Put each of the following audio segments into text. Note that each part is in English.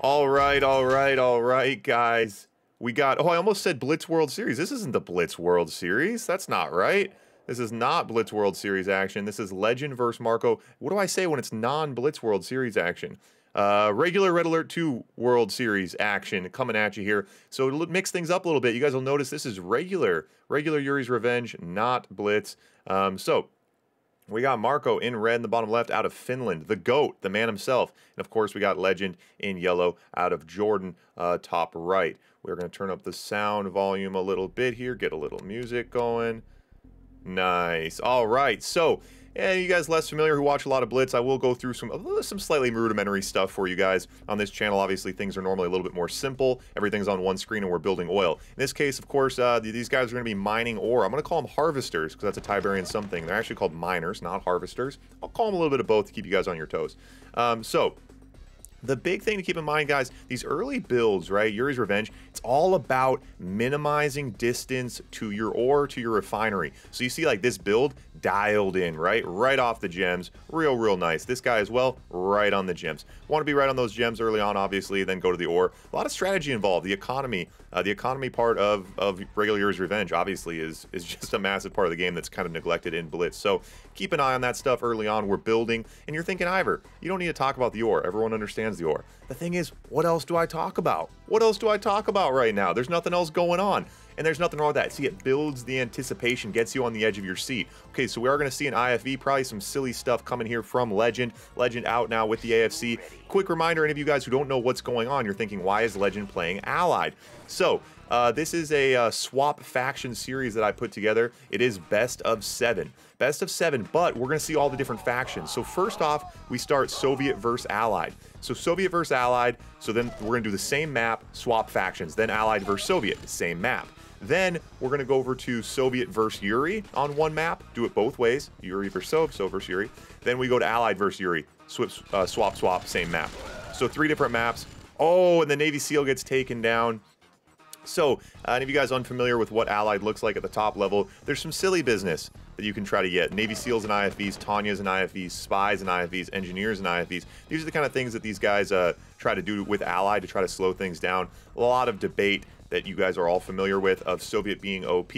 All right, guys. We got, oh, I almost said Blitz World Series. This isn't the Blitz World Series. That's not right. This is not Blitz World Series action. This is Legend versus Marko. What do I say when it's non-Blitz World Series action? Regular Red Alert 2 World Series action coming at you here. So to mix things up a little bit, you guys will notice this is regular Yuri's Revenge, not Blitz. So we got Marko in red in the bottom left out of Finland, the GOAT, the man himself. And of course, we got Legend in yellow out of Jordan, top right. We're going to turn up the sound volume a little bit here, get a little music going. Nice. All right. So, and you guys less familiar who watch a lot of Blitz, I will go through some slightly rudimentary stuff for you guys on this channel. Obviously, things are normally a little bit more simple. Everything's on one screen and we're building oil. In this case, of course, these guys are going to be mining ore. I'm going to call them harvesters because that's a Tiberian something. They're actually called miners, not harvesters. I'll call them a little bit of both to keep you guys on your toes. The big thing to keep in mind, guys, these early builds, right, Yuri's Revenge, it's all about minimizing distance to your ore, to your refinery. So you see, like, this build dialed in, right? Right off the gems. Real nice. This guy as well, right on the gems. Want to be right on those gems early on, obviously, then go to the ore. A lot of strategy involved. The economy part of regular Yuri's Revenge, obviously, is just a massive part of the game that's kind of neglected in Blitz. So keep an eye on that stuff early on. We're building, and you're thinking, Iver, you don't need to talk about the ore. Everyone understands the ore. The thing is, what else do I talk about? What else do I talk about right now? There's nothing else going on. And there's nothing wrong with that. See, it builds the anticipation, gets you on the edge of your seat. Okay, so we are going to see an IFV, probably some silly stuff coming here from Legend. Legend out now with the AFC. Quick reminder, any of you guys who don't know what's going on, you're thinking, why is Legend playing Allied? So, this is a swap faction series that I put together. It is best of 7. Best of 7, but we're going to see all the different factions. So first off, we start Soviet versus Allied. So Soviet versus Allied, so then we're going to do the same map, swap factions. Then Allied versus Soviet, same map. Then we're going to go over to Soviet versus Yuri on one map. Do it both ways. Yuri versus Sov versus Yuri. Then we go to Allied versus Yuri. Swap, same map. So 3 different maps. Oh, and the Navy SEAL gets taken down. So, any of you guys unfamiliar with what Allied looks like at the top level, there's some silly business that you can try to get. Navy SEALs and IFVs, Tanyas and IFVs, spies and IFVs, engineers and IFVs. These are the kind of things that these guys try to do with Allied to try to slow things down. A lot of debate that you guys are all familiar with of Soviet being OP,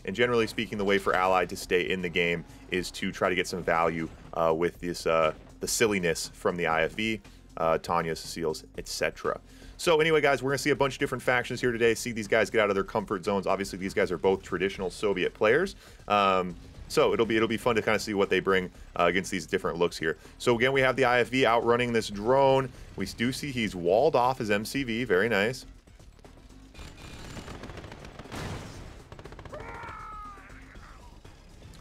and generally speaking, the way for Allied to stay in the game is to try to get some value with this the silliness from the IFV, Tanyas, SEALs, etc. So anyway, guys, we're going to see a bunch of different factions here today, see these guys get out of their comfort zones. Obviously, these guys are both traditional Soviet players. So it'll be fun to kind of see what they bring against these different looks here. So again, we have the IFV outrunning this drone. We do see he's walled off his MCV. Very nice.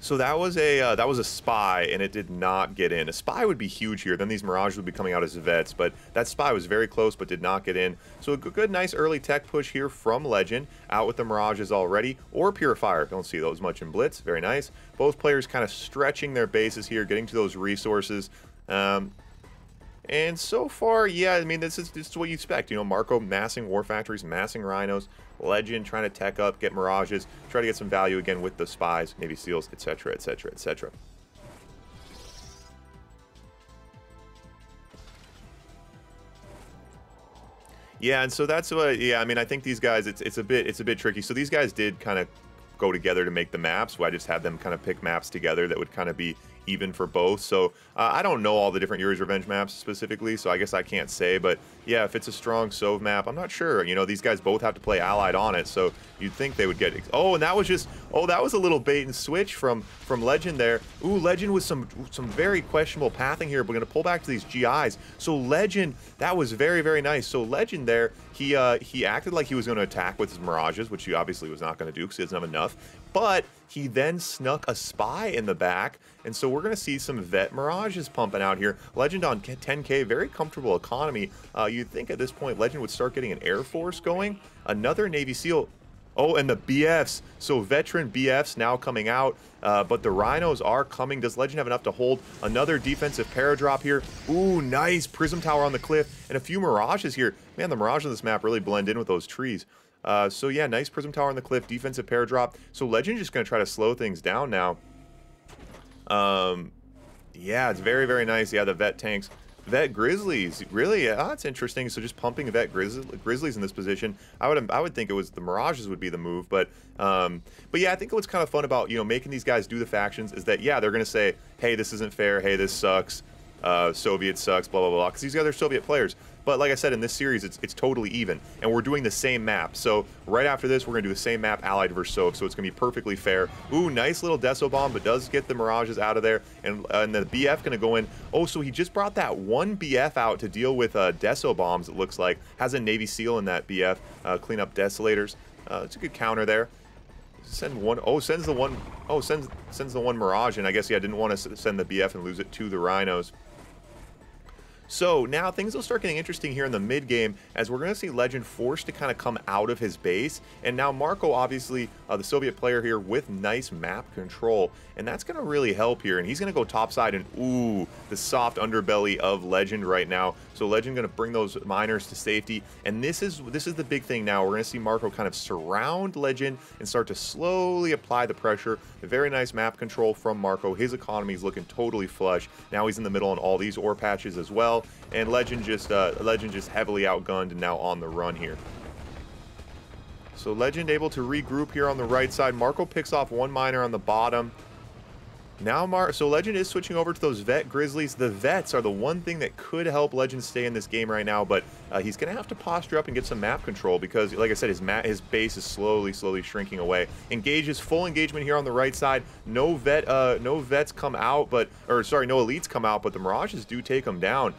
So that was a spy, and it did not get in. A spy would be huge here. Then these Mirages would be coming out as vets, but that spy was very close but did not get in. So a good, nice early tech push here from Legend, out with the Mirages already, or Purifier. Don't see those much in Blitz. Very nice. Both players kind of stretching their bases here, getting to those resources. And so far, yeah, I mean, this is what you expect. You know, Marko massing war factories, massing rhinos. Legend trying to tech up, get Mirages, try to get some value again with the spies, Navy SEALs, etc., etc., etc. Yeah, and so that's what. Yeah, I mean, I think these guys, it's a bit tricky. So these guys did kind of go together to make the maps. So I just had them kind of pick maps together that would kind of be even for both. So I don't know all the different Yuri's Revenge maps specifically, so I guess I can't say. But yeah, if it's a strong Sov map, I'm not sure. You know, these guys both have to play Allied on it, so you'd think they would get. Oh, and that was just. Oh, that was a little bait and switch from Legend there. Ooh, Legend with some very questionable pathing here. We're gonna pull back to these GIs. So Legend, that was very nice. So Legend there, he acted like he was going to attack with his Mirages, which he obviously was not going to do because he doesn't have enough. But he then snuck a spy in the back, and so we're going to see some vet Mirages pumping out here. Legend on 10K, very comfortable economy. You'd think at this point Legend would start getting an Air Force going. Another Navy SEAL. Oh, and the BFs. So veteran BFs now coming out, but the Rhinos are coming. Does Legend have enough to hold another defensive paradrop here? Ooh, nice Prism Tower on the cliff, and a few Mirages here. Man, the Mirage on this map really blend in with those trees. So yeah, nice Prism Tower on the cliff, defensive paradrop. So Legend just going to try to slow things down now. Yeah, it's very nice. Yeah, the vet tanks. Vet Grizzlies. Really? That's interesting. So just pumping Vet Grizzlies in this position. I would think it was the Mirages would be the move, but yeah, I think what's kind of fun about, you know, making these guys do the factions is that, yeah, they're going to say, hey, this isn't fair. Hey, this sucks. Soviet sucks, blah, blah, blah, because these other Soviet players. But like I said, in this series, it's totally even, and we're doing the same map. So right after this, we're going to do the same map, Allied versus Sov, so it's going to be perfectly fair. Ooh, nice little Deso Bomb, but does get the Mirages out of there, and the BF going to go in. Oh, so he just brought that one BF out to deal with Deso Bombs, it looks like. Has a Navy SEAL in that BF, clean up Desolators. It's a good counter there. Send one. Oh, sends the one. Oh, sends the one Mirage, and I guess, yeah, didn't want to send the BF and lose it to the Rhinos. So now things will start getting interesting here in the mid game, as we're going to see Legend forced to kind of come out of his base, and now Marko, obviously the Soviet player here, with nice map control, and that's going to really help here. And he's going to go topside, and ooh, the soft underbelly of Legend right now. So Legend going to bring those miners to safety, and this is the big thing now. We're going to see Marko kind of surround Legend and start to slowly apply the pressure. A very nice map control from Marko. His economy is looking totally flush. Now he's in the middle on all these ore patches as well. And Legend just heavily outgunned and now on the run here. So Legend able to regroup here on the right side. Marko picks off one miner on the bottom. Now so Legend is switching over to those Vet Grizzlies. The Vets are the one thing that could help Legend stay in this game right now, but he's going to have to posture up and get some map control because, like I said, his base is slowly shrinking away. Engages, full engagement here on the right side. No Vets come out, no Elites come out, but the Mirages do take them down.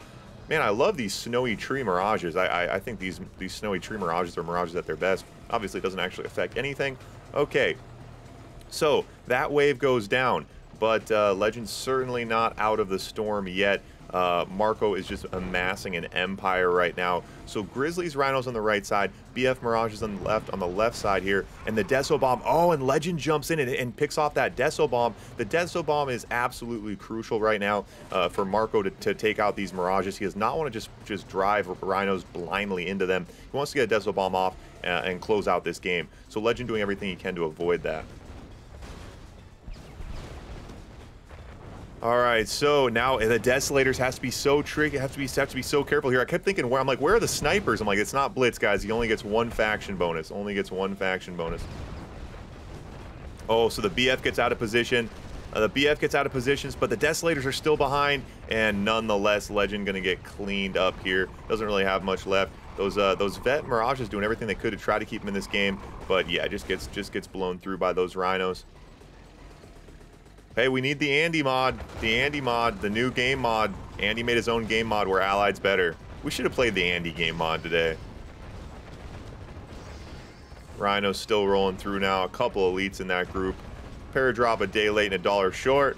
Man, I love these snowy tree Mirages. I think these snowy tree Mirages are Mirages at their best. Obviously, it doesn't actually affect anything. Okay, so that wave goes down, but Legend's certainly not out of the storm yet. Marko is just amassing an empire right now. So Grizzlies, Rhinos on the right side, BF Mirages on the left side here, and the Deso Bomb. Oh, and Legend jumps in and picks off that Deso Bomb. The Deso Bomb is absolutely crucial right now for Marko to take out these Mirages. He does not want to just drive Rhinos blindly into them. He wants to get a Deso Bomb off and close out this game. So Legend doing everything he can to avoid that. All right, so now the Desolators has to be so tricky. Have to be so careful here. I kept thinking, where are the snipers? I'm like, it's not Blitz, guys. He only gets one faction bonus. Only gets one faction bonus. Oh, so the BF gets out of position. The BF gets out of positions, but the Desolators are still behind, and nonetheless, Legend gonna get cleaned up here. Doesn't really have much left. Those Vet Mirages doing everything they could to try to keep him in this game, but yeah, just gets blown through by those Rhinos. Hey, we need the Andy mod. The Andy mod, the new game mod. Andy made his own game mod where Allied's better. We should have played the Andy game mod today. Rhino's still rolling through now. A couple elites in that group. Paradrop a day late and $1 short.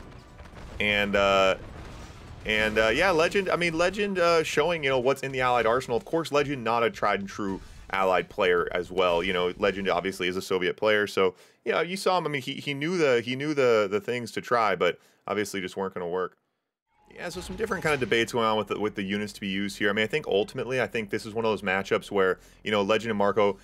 And yeah, Legend. I mean, Legend showing, you know, what's in the Allied arsenal. Of course, Legend not a tried and true Allied player as well. You know, Legend obviously is a Soviet player, so yeah, you saw him. I mean, he knew the things to try, but obviously just weren't going to work. Yeah, so some different kind of debates going on with the units to be used here. I mean, I think ultimately, I think this is one of those matchups where, you know, Legend and Marko,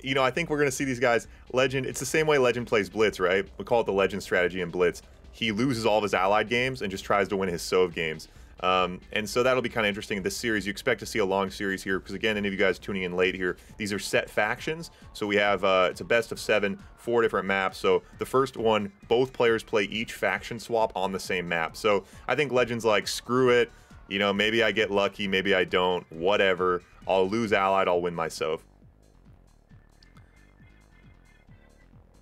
you know, I think we're going to see these guys. Legend, it's the same way Legend plays Blitz, right? We call it the Legend strategy in Blitz. He loses all of his Allied games and just tries to win his Sov games. And so that'll be kind of interesting in this series. You expect to see a long series here because, again, any of you guys tuning in late here, these are set factions. So we have, it's a best of 7, 4 different maps. So the first one, both players play each faction swap on the same map. So I think Legend's like, screw it. You know, maybe I get lucky, maybe I don't, whatever. I'll lose Allied, I'll win my Sov.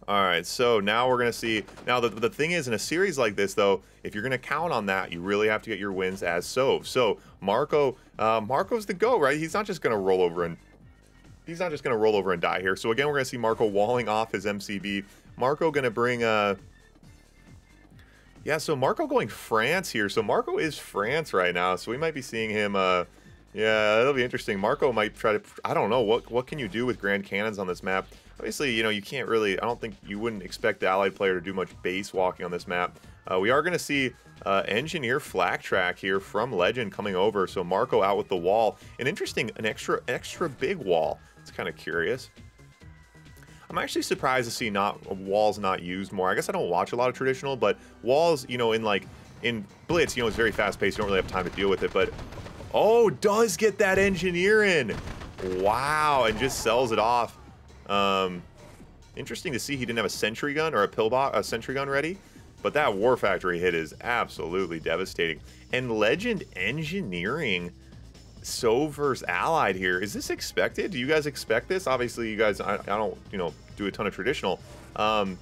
All right, so now we're going to see. Now, the thing is, in a series like this, though, if you're going to count on that, you really have to get your wins as Sov. So Marko's the go, right? He's not just going to roll over and die here. So again, we're going to see Marko walling off his MCB. Marko going to bring yeah, so Marko going France here. So Marko is France right now. So we might be seeing him. Yeah, that'll be interesting. Marko might try to. I don't know what can you do with Grand Cannons on this map. Obviously, you know, you can't really, I don't think you wouldn't expect the Allied player to do much base walking on this map. We are going to see Engineer Flak Track here from Legend coming over. So Marko out with the wall. An extra big wall. It's kind of curious. I'm actually surprised to see walls not used more. I guess I don't watch a lot of traditional, but walls, you know, in Blitz, you know, it's very fast paced. You don't really have time to deal with it. But Oh, does get that engineer in. Wow, and just sells it off. Interesting to see he didn't have a sentry gun or a sentry gun ready, but that War Factory hit is absolutely devastating. And Legend engineering Sov versus Allied here. Is this expected? Do you guys expect this? Obviously, you guys, I don't, do a ton of traditional. I'm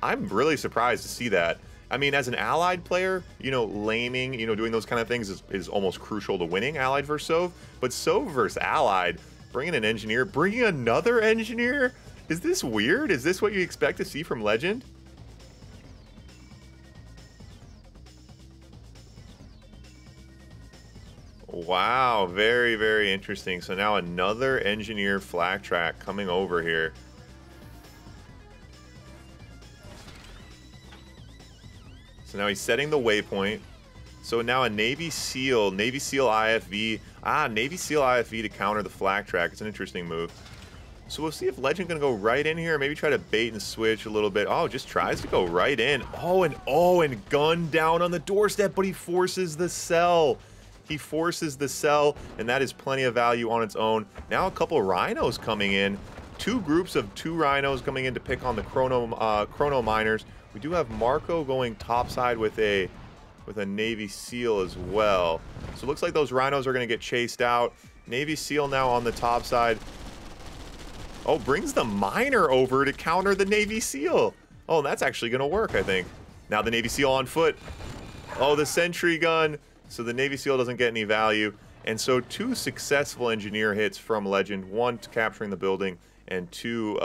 really surprised to see that. I mean, as an Allied player, laming, doing those kind of things is almost crucial to winning Allied versus Sov. But Sov versus Allied, bringing an engineer, bringing another engineer? Is this weird? Is this what you expect to see from Legend? Wow, very, very interesting. So now another engineer flak track coming over here. So now he's setting the waypoint. So now a Navy SEAL IFV. Navy SEAL IFV to counter the flak track. It's an interesting move. So we'll see if Legend gonna go right in here, maybe try to bait and switch a little bit. Oh, just tries to go right in. And gun down on the doorstep, but he forces the sell. He forces the sell, and that is plenty of value on its own. Now a couple of rhinos coming in. Two groups of 2 rhinos coming in to pick on the chrono miners. We do have Marko going topside with a Navy SEAL as well. So it looks like those rhinos are going to get chased out. Navy SEAL now on the top side. Oh, brings the miner over to counter the Navy SEAL. Oh, and that's actually going to work, I think. Now the Navy SEAL on foot. Oh, the sentry gun. So the Navy SEAL doesn't get any value. And so 2 successful engineer hits from Legend. 1 capturing the building and 2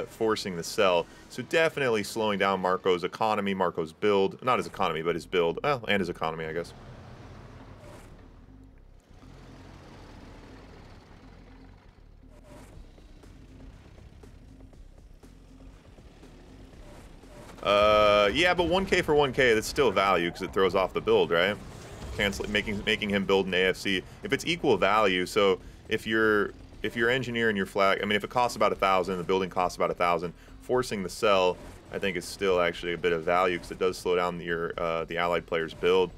forcing the sell. So definitely slowing down Marko's economy, Marko's build. Not his economy, but his build. Well, and his economy, I guess. Yeah, but 1K for 1K, that's still value because it throws off the build, right? Making him build an AFC. If it's equal value, so if you're engineer and your flag, I mean, if it costs about 1,000, the building costs about 1,000, forcing the sell, I think is still actually a bit of value because it does slow down the allied player's build.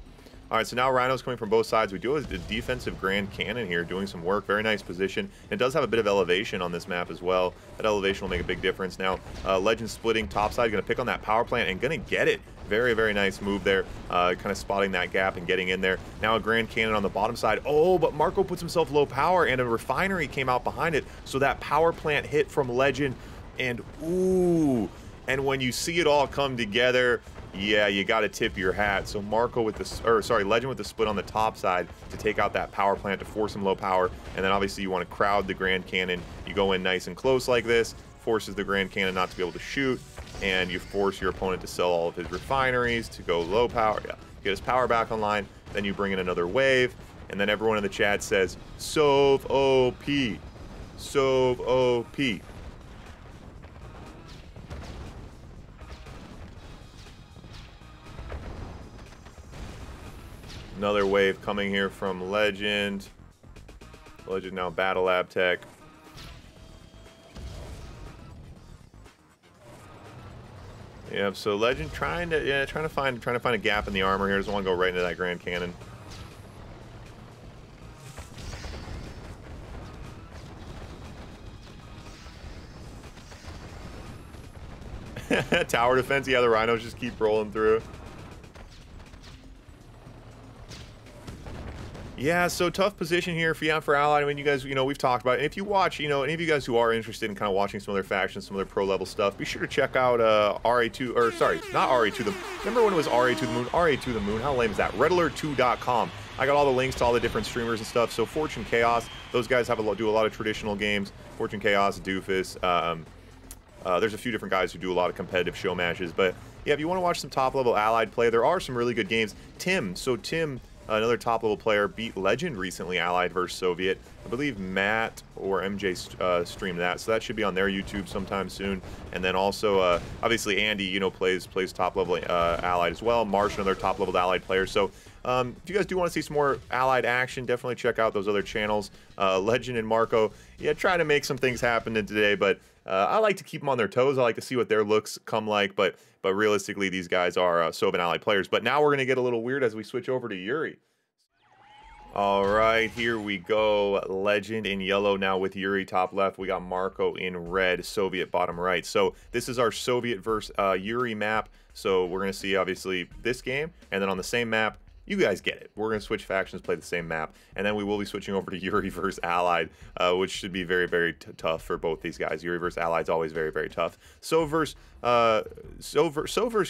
All right, so now Rhinos coming from both sides. We do have a defensive Grand Cannon here doing some work. Very nice position. It does have a bit of elevation on this map as well. That elevation will make a big difference. Now, Legend splitting topside, going to pick on that power plant and going to get it. Very, very nice move there. Kind of spotting that gap and getting in there. Now a Grand Cannon on the bottom side. Oh, but Marko puts himself low power and a refinery came out behind it. So that power plant hit from Legend and ooh. And when you see it all come together, yeah, you got to tip your hat. So Marko with Legend with the split on the top side to take out that power plant to force him low power. And then obviously you want to crowd the Grand Cannon. You go in nice and close like this, forces the Grand Cannon not to be able to shoot, and you force your opponent to sell all of his refineries to go low power. Yeah, get his power back online. Then you bring in another wave, and then everyone in the chat says, Sov OP. Sov OP. Another wave coming here from Legend. Legend now Battle Lab Tech. Yep, so Legend trying to find a gap in the armor here. Doesn't want to go right into that Grand Cannon. Tower defense, yeah, the Rhinos just keep rolling through. Yeah, so tough position here for Allied. I mean, you guys, we've talked about it. And if you watch, any of you guys who are interested in kind of watching some of their factions, some of their pro level stuff, be sure to check out RA2, or sorry, not RA2 the, remember when it was RA2 the Moon? RA2 the Moon, how lame is that? Redalert2.com. I got all the links to all the different streamers and stuff. So Fortune Chaos, those guys do a lot of traditional games. Fortune Chaos, Doofus, there's a few different guys who do a lot of competitive show matches. But yeah, if you want to watch some top level Allied play, there are some really good games. Tim, another top-level player, beat Legend recently, Allied versus Soviet. I believe Matt or MJ streamed that, so that should be on their YouTube sometime soon. And then also, obviously, Andy, plays top-level Allied as well. Marsh, another top-level Allied player. So if you guys do want to see some more Allied action, definitely check out those other channels. Legend and Marko, yeah, trying to make some things happen today, but I like to keep them on their toes. I like to see what their looks come like, but realistically, these guys are Sov and Allied players. But now we're going to get a little weird as we switch over to Yuri. All right, here we go. Legend in yellow now with Yuri top left. We got Marko in red, Soviet bottom right. So this is our Soviet versus Yuri map. So we're going to see, obviously, this game. And then on the same map, you guys get it. We're going to switch factions, play the same map. And then we will be switching over to Yuri versus Allied, which should be very, very tough for both these guys. Yuri versus Allied is always very, very tough. So versus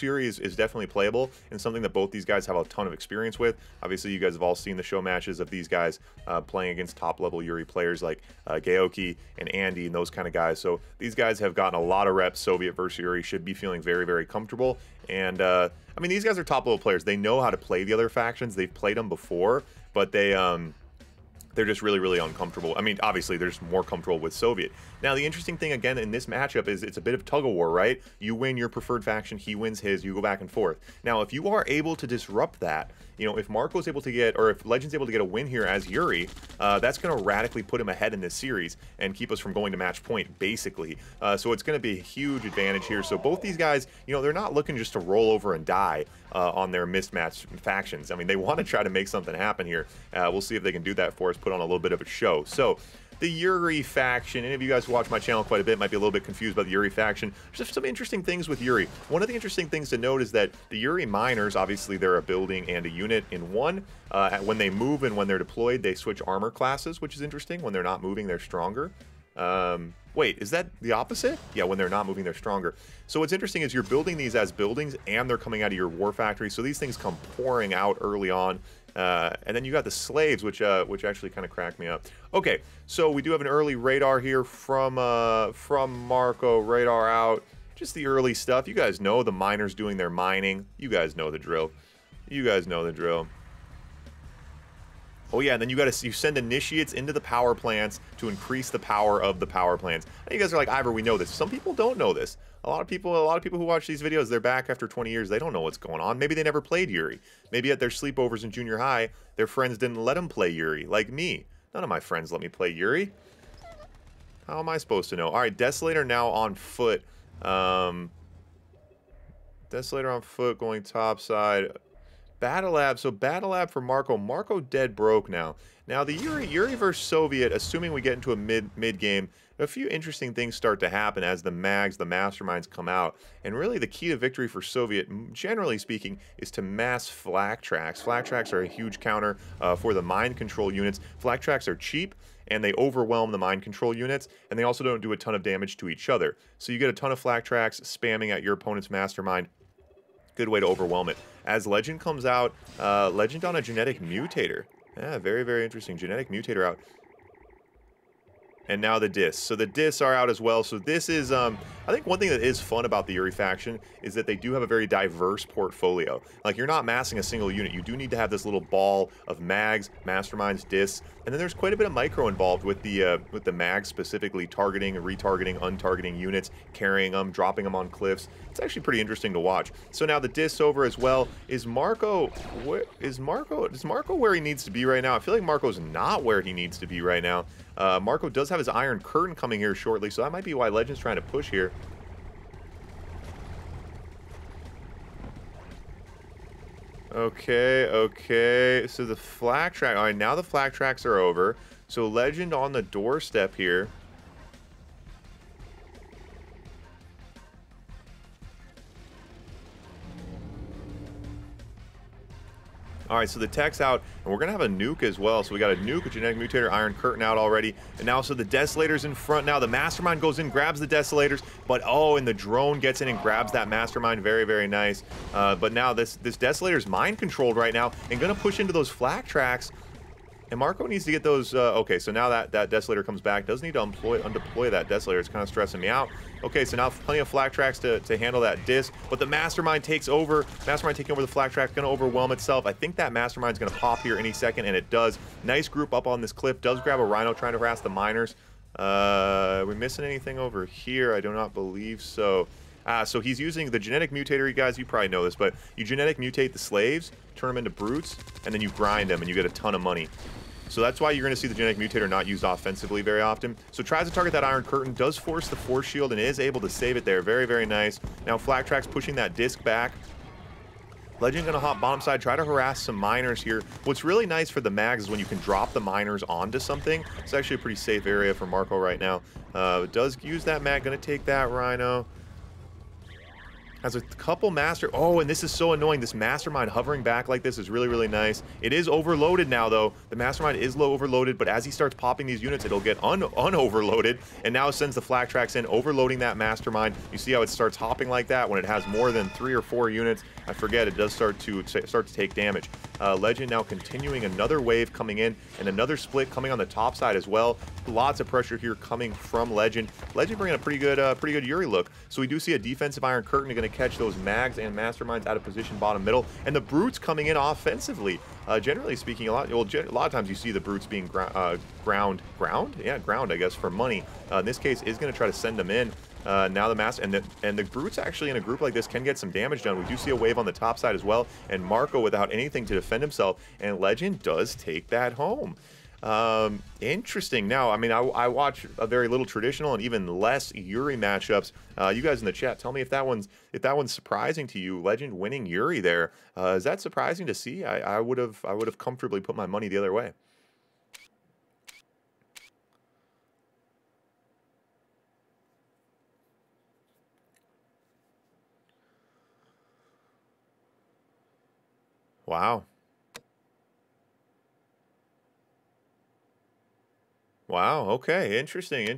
Yuri is definitely playable and something that both these guys have a ton of experience with. Obviously, you guys have all seen the show matches of these guys playing against top-level Yuri players like Gaoki and Andy and those kind of guys. So these guys have gotten a lot of reps. Soviet versus Yuri should be feeling very, very comfortable. And I mean, these guys are top-level players. They know how to play the other factions. They've played them before, but they're just really, really uncomfortable. I mean, obviously, they're just more comfortable with Soviet. Now, the interesting thing, again, in this matchup is it's a bit of tug-of-war, right? You win your preferred faction, he wins his, you go back and forth. Now, if you are able to disrupt that, you know, if Marko's able to get, or if Legend's able to get a win here as Yuri, that's going to radically put him ahead in this series and keep us from going to match point, basically. So it's going to be a huge advantage here. So both these guys, you know, they're not looking just to roll over and die on their mismatched factions. I mean, they want to try to make something happen here. We'll see if they can do that for us, put on a little bit of a show. So the Yuri faction, any of you guys who watch my channel quite a bit might be a little bit confused about the Yuri faction. There's some interesting things with Yuri. One of the interesting things to note is that the Yuri miners, obviously they're a building and a unit in one. When they move and when they're deployed, they switch armor classes, which is interesting. When they're not moving, they're stronger. Wait, is that the opposite? Yeah, when they're not moving, they're stronger. So what's interesting is you're building these as buildings and they're coming out of your war factory. So these things come pouring out early on. And then you got the slaves, which actually kind of cracked me up. Okay, so we do have an early radar here from Marko. Radar out. Just the early stuff. You guys know the miners doing their mining. You guys know the drill. You guys know the drill. Oh yeah, and then you send initiates into the power plants to increase the power of the power plants. And you guys are like, Iver, we know this. Some people don't know this. A lot of people who watch these videos, they're back after 20 years. They don't know what's going on. Maybe they never played Yuri. Maybe at their sleepovers in junior high, their friends didn't let them play Yuri, like me. None of my friends let me play Yuri. How am I supposed to know? All right, Desolator now on foot. Desolator on foot going top side. Battle Lab, so Battle Lab for Marko. Marko dead broke now. Now the Yuri versus Soviet, assuming we get into a mid game, a few interesting things start to happen as the mags, the masterminds come out. And really the key to victory for Soviet, generally speaking, is to mass flak tracks. Flak tracks are a huge counter for the mind control units. Flak tracks are cheap and they overwhelm the mind control units, and they also don't do a ton of damage to each other. So you get a ton of flak tracks spamming at your opponent's mastermind. Good way to overwhelm it. As Legend comes out, Legend on a genetic mutator. Yeah, very, very interesting. Genetic mutator out. And now the discs. So the discs are out as well. So this is, I think one thing that is fun about the Yuri faction is that they do have a very diverse portfolio. Like, you're not massing a single unit. You do need to have this little ball of mags, masterminds, discs, and then there's quite a bit of micro involved with the mags, specifically targeting, retargeting, untargeting units, carrying them, dropping them on cliffs. It's actually pretty interesting to watch. So now the discs over as well. Is Marko where he needs to be right now? I feel like Marko's not where he needs to be right now. Marko does have his Iron Curtain coming here shortly, so that might be why Legend's trying to push here. Okay. So the flak track. All right, now the flak tracks are over. So Legend on the doorstep here. All right, so the tech's out, and we're going to have a nuke as well. So we got a nuke, a genetic mutator, Iron Curtain out already. And now, so the Desolator's in front now. The Mastermind goes in, grabs the Desolators, but oh, and the drone gets in and grabs that Mastermind. Very, very nice. But now this Desolator's mind-controlled right now and going to push into those flak tracks. And Marko needs to get those, okay, so now that Desolator comes back, does need to undeploy that Desolator. It's kind of stressing me out. Okay, so now plenty of flak tracks to handle that disc, but the Mastermind takes over. Mastermind taking over the flak track, going to overwhelm itself. I think that Mastermind's going to pop here any second, and it does. Nice group up on this cliff. Does grab a Rhino trying to harass the miners. Are we missing anything over here? I do not believe so. So he's using the genetic mutator, you guys, you probably know this, but you genetic mutate the slaves, turn them into brutes, and then you grind them, and you get a ton of money. So that's why you're going to see the genetic mutator not used offensively very often. So tries to target that Iron Curtain, does force the force shield, and is able to save it there. Very, very nice. Now Flak Track's pushing that disc back. Legend gonna hop bottom side, try to harass some miners here. What's really nice for the mags is when you can drop the miners onto something. It's actually a pretty safe area for Marko right now. Does use that mag, gonna take that Rhino. Has a couple master. Oh, and this is so annoying. This mastermind hovering back like this is really, really nice. It is overloaded now, though. The mastermind is low overloaded, but as he starts popping these units, it'll get unoverloaded, and now sends the flak tracks in, overloading that mastermind. You see how it starts hopping like that when it has more than 3 or 4 units. I forget, it does start to take damage. Legend now continuing another wave coming in, and another split coming on the top side as well. Lots of pressure here coming from Legend. Legend bringing a pretty good Yuri look. So we do see a defensive Iron Curtain going to catch those mags and masterminds out of position bottom middle, and the brutes coming in offensively. Generally speaking, a lot of times you see the brutes being ground, I guess, for money. In this case, is going to try to send them in. Now the master and the brutes actually in a group like this can get some damage done. We do see a wave on the top side as well, and Marko without anything to defend himself, and Legend does take that home. Interesting. Now, I mean, I watch a very little traditional and even less Yuri matchups. You guys in the chat, tell me if that one's surprising to you. Legend winning Yuri there. Is that surprising to see? I would have comfortably put my money the other way. Wow. Wow, okay, interesting.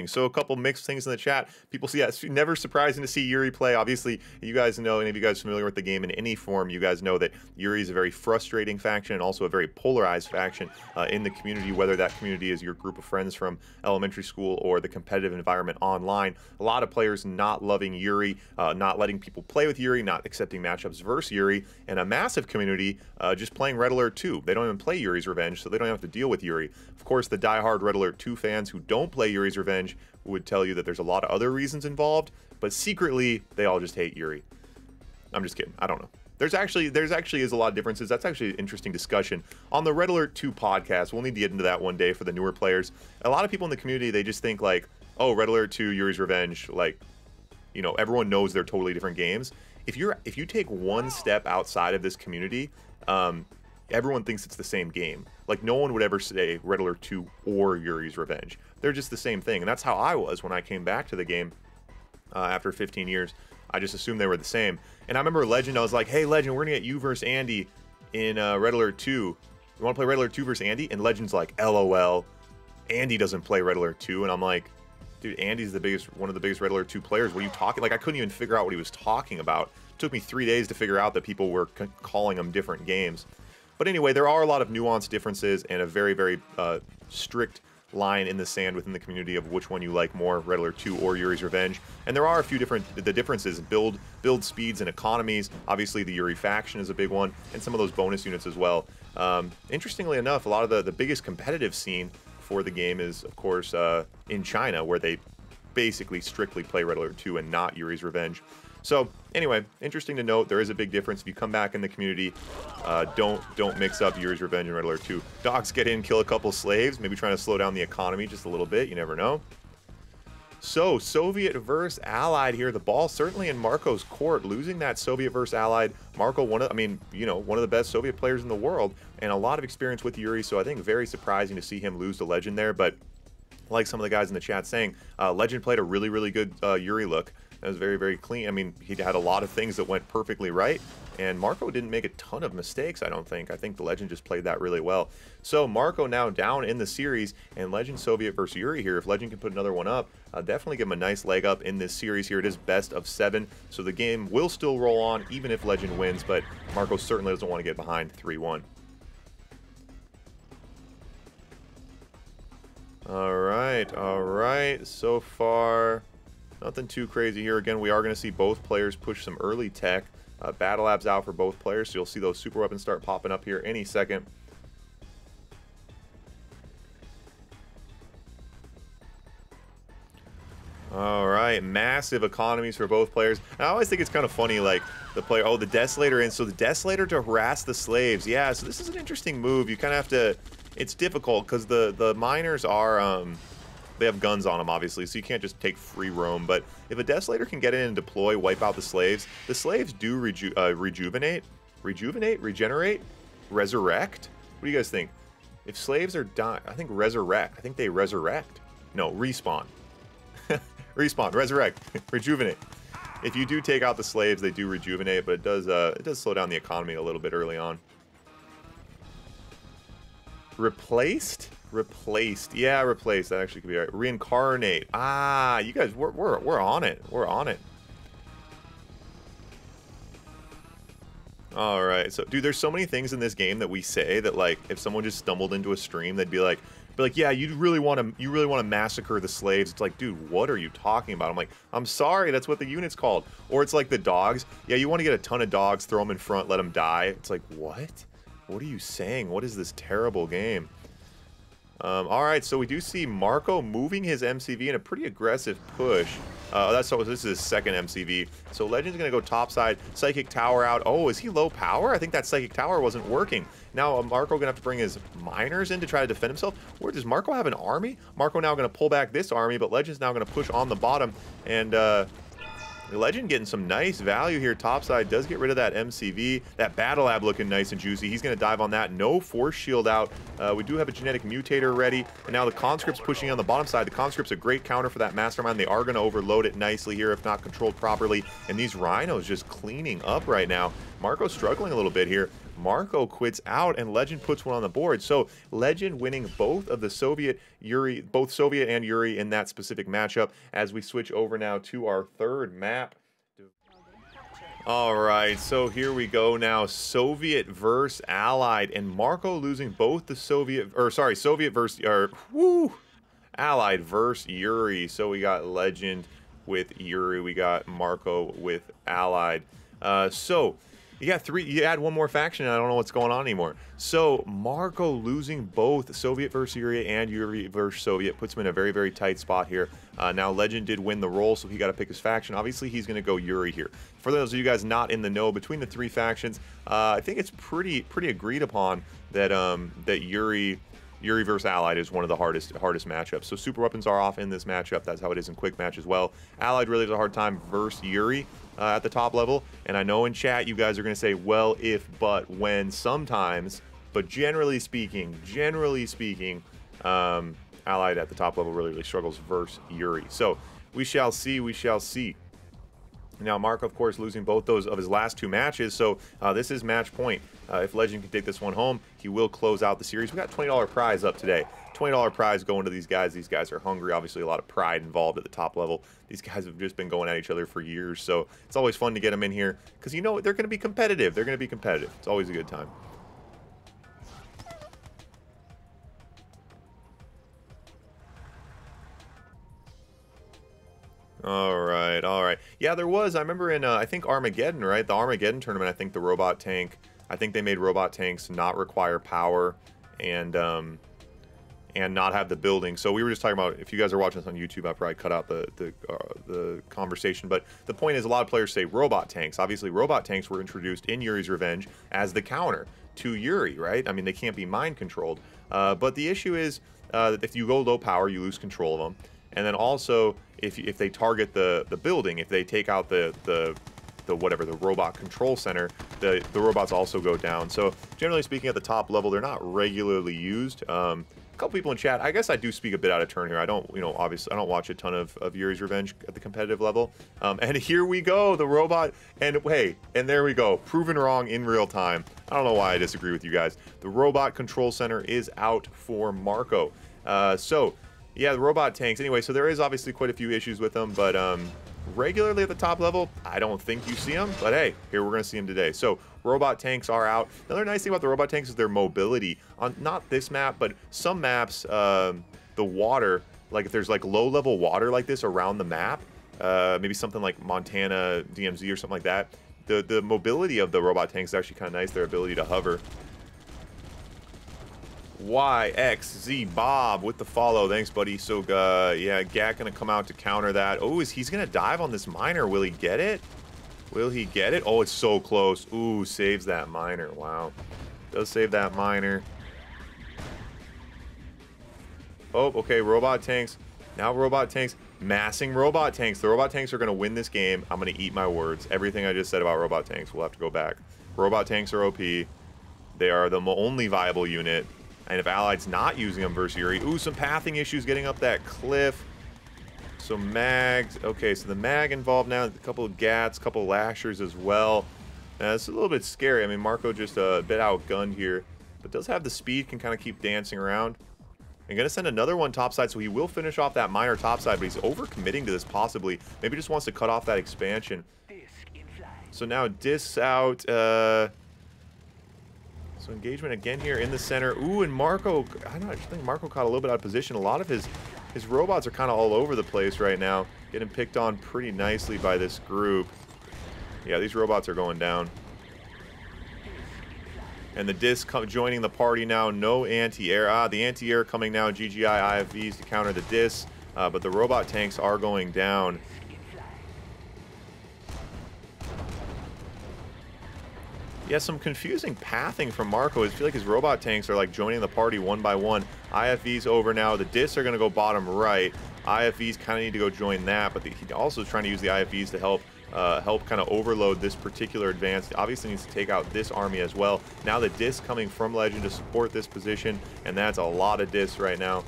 So a couple mixed things in the chat. People see, yeah, it's never surprising to see Yuri play. Obviously, you guys know, any of you guys familiar with the game in any form, you guys know that Yuri is a very frustrating faction and also a very polarized faction in the community, whether that community is your group of friends from elementary school or the competitive environment online. A lot of players not loving Yuri, not letting people play with Yuri, not accepting matchups versus Yuri, and a massive community just playing Red Alert 2. They don't even play Yuri's Revenge, so they don't have to deal with Yuri. Of course, the diehard Red Alert 2 fans who don't play Yuri's Revenge would tell you that there's a lot of other reasons involved, but secretly they all just hate Yuri. I'm just kidding. I don't know. There's actually is a lot of differences. That's actually an interesting discussion on the Red Alert 2 podcast. We'll need to get into that one day for the newer players. A lot of people in the community, they just think like, oh, Red Alert 2, Yuri's Revenge, like, you know, everyone knows they're totally different games. If you take one step outside of this community, everyone thinks it's the same game. Like, no one would ever say Red Alert 2 or Yuri's Revenge. They're just the same thing, and that's how I was when I came back to the game after 15 years. I just assumed they were the same. And I remember Legend, I was like, hey, Legend, we're going to get you versus Andy in Red Alert 2. You want to play Red Alert 2 versus Andy? And Legend's like, LOL, Andy doesn't play Red Alert 2. And I'm like, dude, Andy's one of the biggest Red Alert 2 players. What are you talking? Like, I couldn't even figure out what he was talking about. It took me 3 days to figure out that people were calling them different games. But anyway, there are a lot of nuanced differences and a very, very strict line in the sand within the community of which one you like more, Red Alert 2 or Yuri's Revenge. And there are a few the differences, build speeds and economies. Obviously, the Yuri faction is a big one, and some of those bonus units as well. Interestingly enough, a lot of the biggest competitive scene for the game is, of course, in China, where they basically strictly play Red Alert 2 and not Yuri's Revenge. So anyway, interesting to note, there is a big difference. If you come back in the community, don't mix up Yuri's Revenge and Red Alert 2. Dogs get in, kill a couple slaves, maybe trying to slow down the economy just a little bit. You never know. So Soviet versus Allied here. The ball certainly in Marko's court. Losing that Soviet versus Allied. Marko, one of the best Soviet players in the world, and a lot of experience with Yuri. So I think very surprising to see him lose to Legend there. But like some of the guys in the chat saying, Legend played a really, really good Yuri look. It was very, very clean. I mean, he had a lot of things that went perfectly right, and Marko didn't make a ton of mistakes, I don't think. I think the Legend just played that really well. So Marko now down in the series, and Legend Soviet versus Yuri here. If Legend can put another one up, definitely give him a nice leg up in this series here. It is best of 7, so the game will still roll on even if Legend wins, but Marko certainly doesn't want to get behind 3-1. All right. So far, nothing too crazy here. Again, we are going to see both players push some early tech. Battle Labs out for both players, so you'll see those super weapons start popping up here any second. All right, massive economies for both players. I always think it's kind of funny, like the player, oh, the Desolator in. So the Desolator to harass the slaves. Yeah, so this is an interesting move. You kind of have to, it's difficult because the miners are, they have guns on them, obviously, so you can't just take free roam. But if a Desolator can get in and deploy, wipe out the slaves do rejuvenate, regenerate, resurrect. What do you guys think? If slaves are dying, I think resurrect. I think they resurrect. No, respawn. Respawn, resurrect, rejuvenate. If you do take out the slaves, they do rejuvenate, but it does slow down the economy a little bit early on. Replaced? Replaced. Yeah, replaced. That actually could be right. Reincarnate. Ah, you guys, we're on it. We're on it. All right. So, dude, there's so many things in this game that we say that, like, if someone just stumbled into a stream, they'd be like, yeah, you really want to massacre the slaves. It's like, dude, what are you talking about? I'm like, I'm sorry, that's what the unit's called. Or it's like the dogs. Yeah, you want to get a ton of dogs, throw them in front, let them die. It's like, what? What are you saying? What is this terrible game? All right, so we do see Marko moving his MCV in a pretty aggressive push. This is his second MCV. So Legend's going to go topside, Psychic Tower out. Oh, is he low power? I think that Psychic Tower wasn't working. Now Marko going to have to bring his miners in to try to defend himself. Where does Marko have an army? Marko now going to pull back this army, but Legend's now going to push on the bottom. And Legend getting some nice value here. Topside does get rid of that MCV. That Battle Lab looking nice and juicy. He's going to dive on that. No Force Shield out. We do have a Genetic Mutator ready. And now the Conscript's pushing on the bottom side. The Conscript's a great counter for that Mastermind. They are going to overload it nicely here if not controlled properly. And these Rhinos just cleaning up right now. Marko's struggling a little bit here. Marko quits out and Legend puts one on the board. So Legend winning both of the Soviet and Yuri in that specific matchup as we switch over now to our third map. All right, so here we go now. Soviet versus Allied, and Marko losing both the Soviet versus Allied versus Yuri. So we got Legend with Yuri, we got Marko with Allied. You add one more faction, and I don't know what's going on anymore. So Marko losing both Soviet versus Yuri and Yuri versus Soviet puts him in a very, very tight spot here. Now Legend did win the roll, so he got to pick his faction. Obviously, he's going to go Yuri here. For those of you guys not in the know, between the three factions, I think it's pretty agreed upon that that Yuri versus Allied is one of the hardest matchups. So super weapons are off in this matchup. That's how it is in quick match as well. Allied really has a hard time versus Yuri at the top level. And I know in chat you guys are going to say, well, if, but, when, sometimes. But generally speaking, Allied at the top level really struggles versus Yuri. So we shall see. Now Marko, of course, losing both those of his last two matches. So this is match point. If Legend can take this one home, he will close out the series. We got $20 prize up today. $20 prize going to these guys. These guys are hungry. Obviously, a lot of pride involved at the top level. These guys have just been going at each other for years. So it's always fun to get them in here because, you know, they're going to be competitive. It's always a good time. All right. Yeah, there was. I remember in, I think Armageddon, right? The Armageddon tournament, I think the robot tank, I think they made robot tanks not require power and not have the building. So we were just talking about, if you guys are watching this on YouTube, I probably cut out the conversation. But the point is, a lot of players say robot tanks. Obviously, robot tanks were introduced in Yuri's Revenge as the counter to Yuri, right? I mean, they can't be mind controlled. But the issue is that if you go low power, you lose control of them. And then also, if they target the building, if they take out the robot control center, the robots also go down. So generally speaking, at the top level, they're not regularly used. A couple people in chat, I guess I do speak a bit out of turn here. I don't, obviously I don't watch a ton of Yuri's Revenge at the competitive level. And here we go, the robot, and hey, and there we go, proven wrong in real time. I don't know why I disagree with you guys. The robot control center is out for Marko. Yeah, the robot tanks. Anyway, so there is obviously quite a few issues with them, but regularly at the top level, I don't think you see them. But hey, here we're going to see them today. So robot tanks are out. Another nice thing about the robot tanks is their mobility. On not this map, but some maps, the water, like if there's like low-level water like this around the map, maybe something like Montana, DMZ or something like that, the mobility of the robot tanks is actually kind of nice, their ability to hover. YXZ Bob with the follow. Thanks, buddy. So, yeah, Gat gonna come out to counter that. Oh, he's gonna dive on this miner. Will he get it? Will he get it? Oh, it's so close. Ooh, saves that miner. Wow. Does save that miner. Oh, okay, robot tanks. Now robot tanks, massing robot tanks. The robot tanks are going to win this game. I'm going to eat my words. Everything I just said about robot tanks, we'll have to go back. Robot tanks are OP. They are the only viable unit. And if Allied's not using them versus Yuri, ooh, some pathing issues getting up that cliff. So mags, okay, so the mag involved now, a couple of gats, a couple of lashers as well. It's a little bit scary. I mean, Marko just a bit outgunned here, but does have the speed, can kind of keep dancing around. I'm going to send another one topside, so he will finish off that miner topside, but he's overcommitting to this possibly. Maybe just wants to cut off that expansion. So now discs out. So engagement again here in the center. Ooh, and Marko, I don't know, I just think Marko caught a little bit out of position. A lot of his robots are kind of all over the place right now, getting picked on pretty nicely by this group. Yeah, these robots are going down. And the disc joining the party now. No anti-air. The anti-air coming now. GGI IFVs to counter the disc. But the robot tanks are going down. Yeah, some confusing pathing from Marko. I feel like his robot tanks are like joining the party one by one. IFV's over now. The discs are going to go bottom right. IFVs kind of need to go join that, but he also trying to use the IFVs to help kind of overload this particular advance. Obviously needs to take out this army as well. Now the disc coming from Legend to support this position, and that's a lot of discs right now.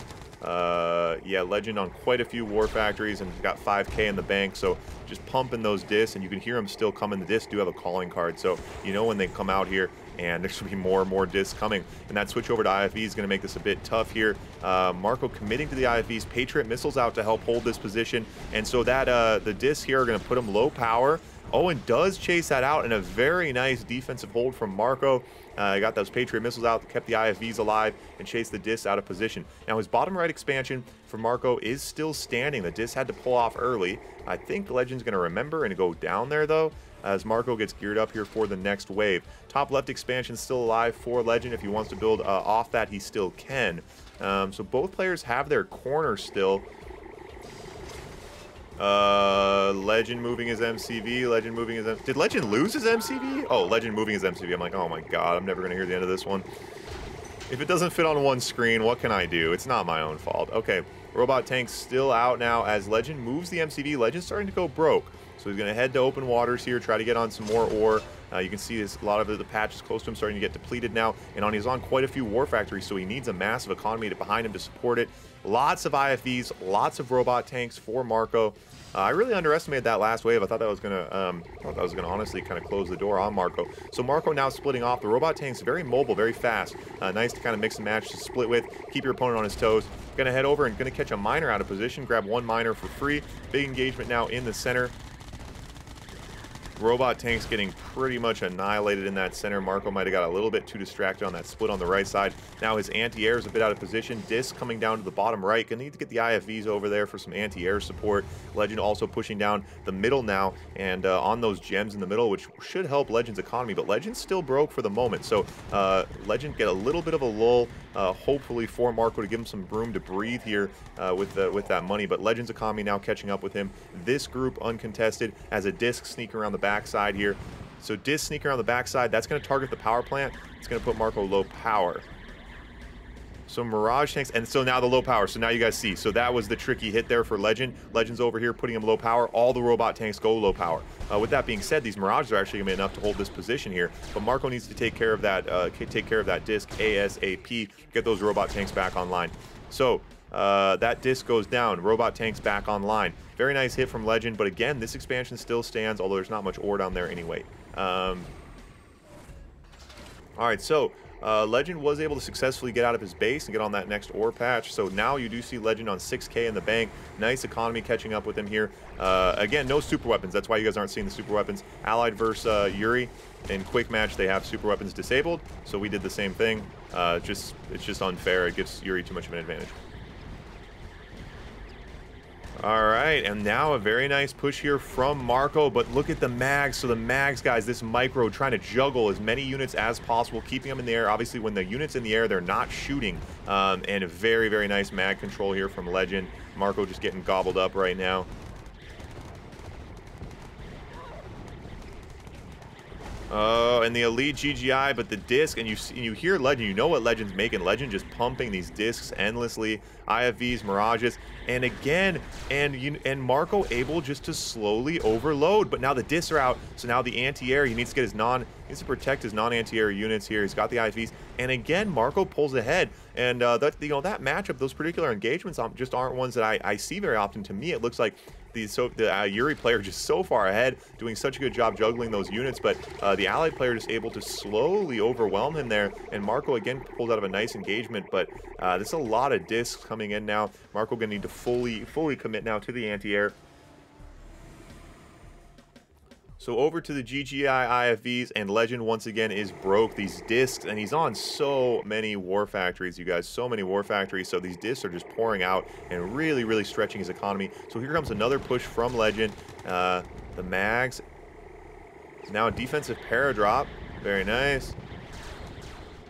Yeah, Legend on quite a few war factories and got 5k in the bank, so just pumping those discs, and you can hear them still coming. The discs do have a calling card, so you know when they come out here, and there should be more and more discs coming. And that switch over to IFV is going to make this a bit tough here. Marko committing to the IFVs, Patriot missiles out to help hold this position, and so that the discs here are going to put him low power. Owen does chase that out, and a very nice defensive hold from Marko. Got those Patriot missiles out, kept the IFVs alive, and chased the disc out of position. Now his bottom right expansion for Marko is still standing. The disc had to pull off early. I think Legend's going to remember and go down there though, as Marko gets geared up here for the next wave. Top left expansion still alive for Legend. If he wants to build off that, he still can. So both players have their corner still. Legend moving his MCV. Legend moving his did Legend lose his MCV? Oh, Legend moving his MCV. I'm like, oh my god, I'm never gonna hear the end of this one. If it doesn't fit on one screen, what can I do? It's not my own fault. Okay, robot tanks still out now as Legend moves the MCV. Legend's starting to go broke, so he's gonna head to open waters here, try to get on some more ore. You can see this, a lot of the patches close to him starting to get depleted now, and he's on quite a few war factories, so he needs a massive economy behind him to support it. Lots of IFVs, lots of robot tanks for Marko. I really underestimated that last wave. I thought that was gonna, honestly kind of close the door on Marko. So Marko now splitting off. The robot tanks very mobile, very fast. Nice to kind of mix and match to split with. Keep your opponent on his toes. Gonna head over and gonna catch a miner out of position. Grab one miner for free. Big engagement now in the center. Robot tanks getting pretty much annihilated in that center. Marko might have got a little bit too distracted on that split on the right side. Now his anti-air is a bit out of position. Disc coming down to the bottom right. Gonna need to get the IFVs over there for some anti-air support. Legend also pushing down the middle now, and on those gems in the middle, which should help Legend's economy, but Legend's still broke for the moment. So Legend get a little bit of a lull, hopefully for Marko to give him some room to breathe here with that money. But Legend's economy now catching up with him. This group uncontested as a disc sneak around the backside here. So disc sneak around the backside, that's going to target the power plant. It's going to put Marko low power. So Mirage tanks, and so now the low power. So now you guys see. So that was the tricky hit there for Legend. Legend's over here putting him low power. All the robot tanks go low power. With that being said, these Mirages are actually going to be enough to hold this position here. But Marko needs to take care of that disc ASAP. Get those robot tanks back online. So that disc goes down. Robot tanks back online. Very nice hit from Legend, but again, this expansion still stands, although there's not much ore down there anyway. All right, so Legend was able to successfully get out of his base and get on that next ore patch. So now you do see Legend on 6k in the bank. Nice economy catching up with him here. Again, no super weapons. That's why you guys aren't seeing the super weapons. Allied versus Yuri. In quick match, they have super weapons disabled. So we did the same thing. It's just unfair. It gives Yuri too much of an advantage. All right, and now a very nice push here from Marko, but look at the mags. So the mags, guys, this micro trying to juggle as many units as possible, keeping them in the air. Obviously, when the unit's in the air, they're not shooting. And a very, very nice mag control here from Legend. Marko just getting gobbled up right now. Oh, and the Elite GGI, but the disc, and you hear Legend, you know what Legend's making. Legend just pumping these discs endlessly, IFVs, Mirages, and again, and Marko able just to slowly overload, but now the discs are out, so now the anti-air, he needs to get his he needs to protect his non-anti-air units here. He's got the IFVs, and again, Marko pulls ahead, and that matchup, those particular engagements just aren't ones that I see very often. To me, it looks like the Yuri player just so far ahead, doing such a good job juggling those units, but the allied player just able to slowly overwhelm him there, and Marko again pulled out of a nice engagement, but there's a lot of discs coming in now. Marko gonna need to fully commit now to the anti-air. So over to the GGI IFVs, and Legend once again is broke these discs, and he's on so many war factories, you guys, so many war factories, so these discs are just pouring out and really stretching his economy. So here comes another push from Legend. The mags, now a defensive paradrop, very nice.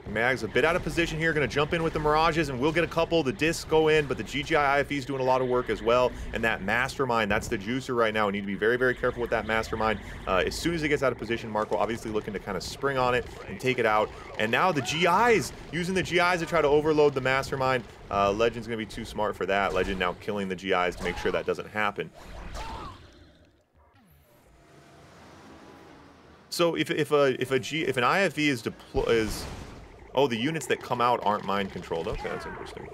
Mag's a bit out of position here, going to jump in with the Mirages, and we'll get a couple. The discs go in, but the GGI IFE is doing a lot of work as well. And that Mastermind, that's the juicer right now. We need to be very careful with that Mastermind. As soon as it gets out of position, Marko obviously looking to kind of spring on it and take it out. And now the GIs, using the GIs to try to overload the Mastermind. Legend's going to be too smart for that. Legend now killing the GIs to make sure that doesn't happen. So if an IFE is oh, the units that come out aren't mind controlled. Okay, that's interesting.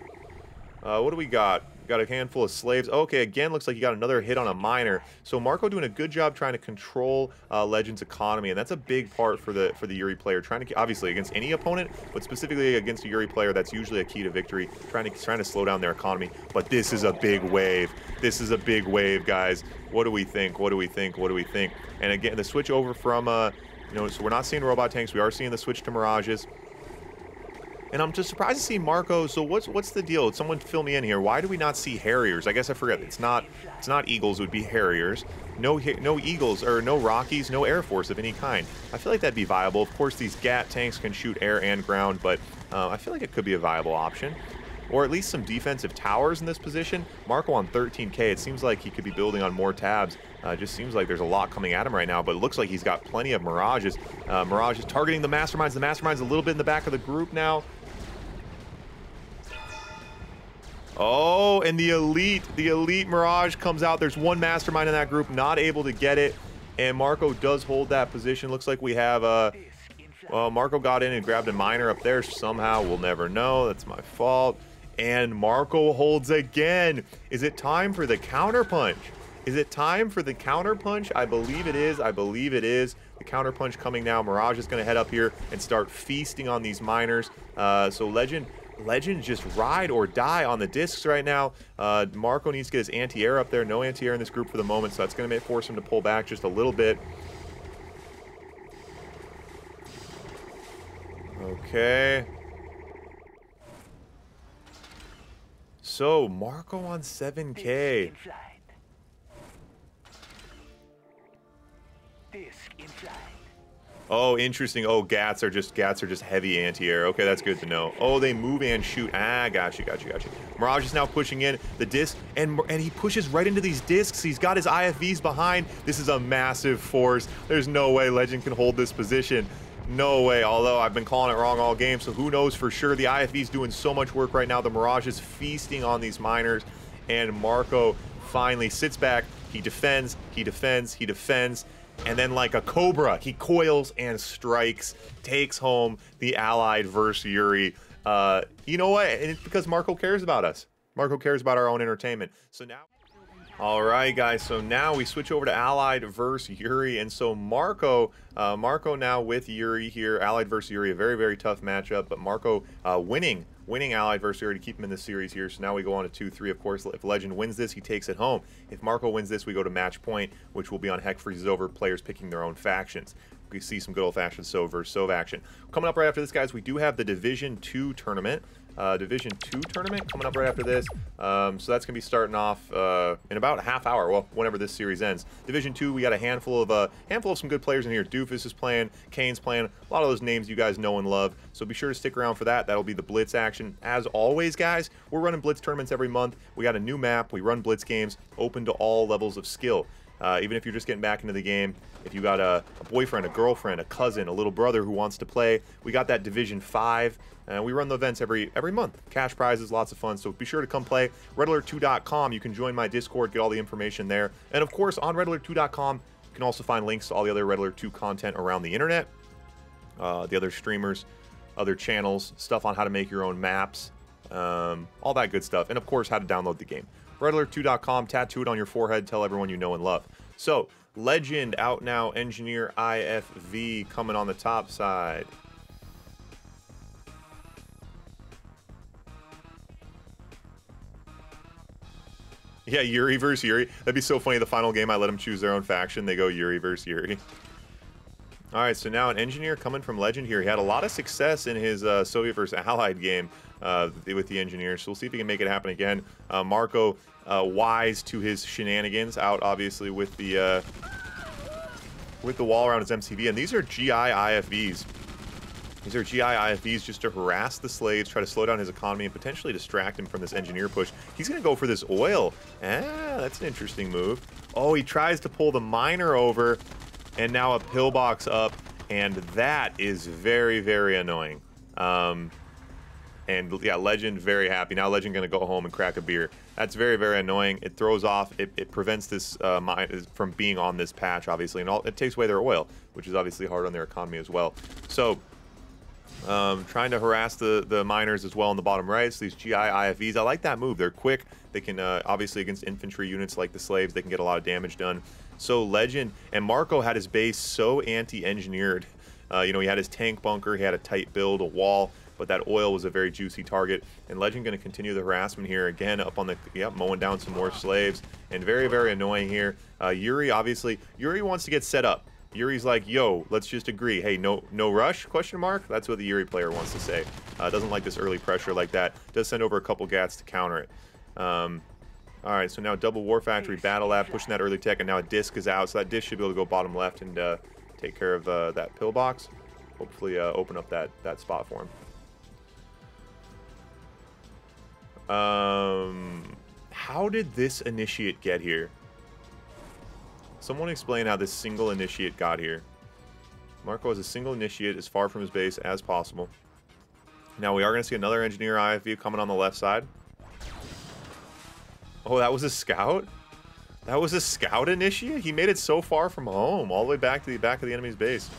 What do we got? Got a handful of slaves. Okay, again, looks like you got another hit on a miner. So Marko doing a good job trying to control Legend's economy, and that's a big part for the Yuri player. Trying to, obviously against any opponent, but specifically against a Yuri player, that's usually a key to victory. Trying to slow down their economy. But this is a big wave. This is a big wave, guys. What do we think? What do we think? What do we think? And again, the switch over from so we're not seeing robot tanks. We are seeing the switch to Mirages. And I'm just surprised to see Marko. So what's the deal? Someone fill me in here. Why do we not see Harriers? I guess I forget. It's not Eagles. It would be Harriers. No Eagles or no Rockies. No Air Force of any kind. I feel like that'd be viable. Of course, these GAT tanks can shoot air and ground, but I feel like it could be a viable option. Or at least some defensive towers in this position. Marko on 13K. It seems like he could be building on more tabs. Just seems like there's a lot coming at him right now, but it looks like he's got plenty of Mirages. Mirages targeting the Masterminds. The Mastermind's a little bit in the back of the group now. Oh, and the elite Mirage comes out. There's one Mastermind in that group, not able to get it, and Marko does hold that position. Looks like we have well, Marko got in and grabbed a miner up there somehow. We'll never know. That's my fault. And Marko holds again. Is it time for the counterpunch? Is it time for the counterpunch? I believe it is. I believe it is. The counterpunch coming now. Mirage is going to head up here and start feasting on these miners. So Legend just ride or die on the discs right now. Marko needs to get his anti-air up there. No anti-air in this group for the moment, so that's going to force him to pull back just a little bit. Okay. So Marko on 7K. Oh, interesting. Oh, GATs are just heavy anti-air. Okay, that's good to know. Oh, they move and shoot. Ah, got you. Mirage is now pushing in the disc, and he pushes right into these discs. He's got his IFVs behind. This is a massive force. There's no way Legend can hold this position. No way, although I've been calling it wrong all game, so who knows for sure. The IFV's doing so much work right now. The Mirage is feasting on these miners, and Marko finally sits back. He defends, and then like a cobra, he coils and strikes, takes home the Allied versus Yuri. You know what? And it's because Marko cares about us. Marko cares about our own entertainment. So now... All right, guys, so now we switch over to Allied versus Yuri, and so Marko now with Yuri here. Allied versus Yuri, a very tough matchup, but Marko winning Allied versus Yuri to keep him in the series here. So now we go on to 2-3. Of course, if Legend wins this, he takes it home. If Marko wins this, we go to match point, which will be on Heck Freezes Over, players picking their own factions. We see some good old-fashioned Sov versus Sov action. Coming up right after this, guys, we do have the Division 2 tournament. Division 2 tournament coming up right after this. So that's going to be starting off in about a half hour, well, whenever this series ends. Division 2, we got a handful of some good players in here. Doofus is playing, Kane's playing, a lot of those names you guys know and love. So be sure to stick around for that. That'll be the Blitz action. As always, guys, we're running Blitz tournaments every month. We got a new map. We run Blitz games, open to all levels of skill. Even if you're just getting back into the game, if you got a boyfriend, a girlfriend, a cousin, a little brother who wants to play, we got that Division 5. We run the events every month. Cash prizes, lots of fun. So be sure to come play. RedAlert2.com. You can join my Discord, get all the information there. And of course, on RedAlert2.com, you can also find links to all the other Red Alert 2 content around the internet. The other streamers, other channels, stuff on how to make your own maps, all that good stuff. And of course, how to download the game. RedAlert2.com, tattoo it on your forehead, tell everyone you know and love. So, Legend out now, Engineer IFV coming on the top side. Yeah, Yuri versus Yuri. That'd be so funny. The final game, I let them choose their own faction. They go Yuri versus Yuri. All right, so now an Engineer coming from Legend here. He had a lot of success in his Soviet versus Allied game with the Engineers. So we'll see if he can make it happen again. Marko, wise to his shenanigans, out obviously with the wall around his MCV. And these are GI IFVs. These are GI IFVs just to harass the slaves, try to slow down his economy, and potentially distract him from this Engineer push. He's going to go for this oil. That's an interesting move. Oh, he tries to pull the miner over, and now a pillbox up, and that is very, very annoying. And yeah, Legend very happy. Now Legend going to go home and crack a beer. That's very, very annoying. It throws off, it prevents this mine from being on this patch, obviously, and it takes away their oil, which is obviously hard on their economy as well. So, trying to harass the miners as well on the bottom right. So these GI IFVs, I like that move. They're quick. They can, obviously against infantry units like the slaves, they can get a lot of damage done. So Legend, and Marko had his base so anti-engineered. You know, he had his tank bunker, he had a tight build, a wall, but that oil was a very juicy target. And Legend going to continue the harassment here again up on the, mowing down some more slaves. And very, very annoying here. Yuri, obviously, Yuri wants to get set up. Yuri's like, yo, let's just agree. Hey, no rush, question mark? That's what the Yuri player wants to say. Doesn't like this early pressure like that. Does send over a couple gats to counter it. All right, so now double War Factory, Battle Lab, pushing that early tech, and now a disc is out. So that disc should be able to go bottom left and take care of that pillbox. Hopefully open up that spot for him. How did this initiate get here? Someone explain how this single initiate got here. Marko has a single initiate as far from his base as possible. Now we are going to see another Engineer IFV coming on the left side. Oh, that was a scout? That was a scout initiate? He made it so far from home, all the way back to the back of the enemy's base.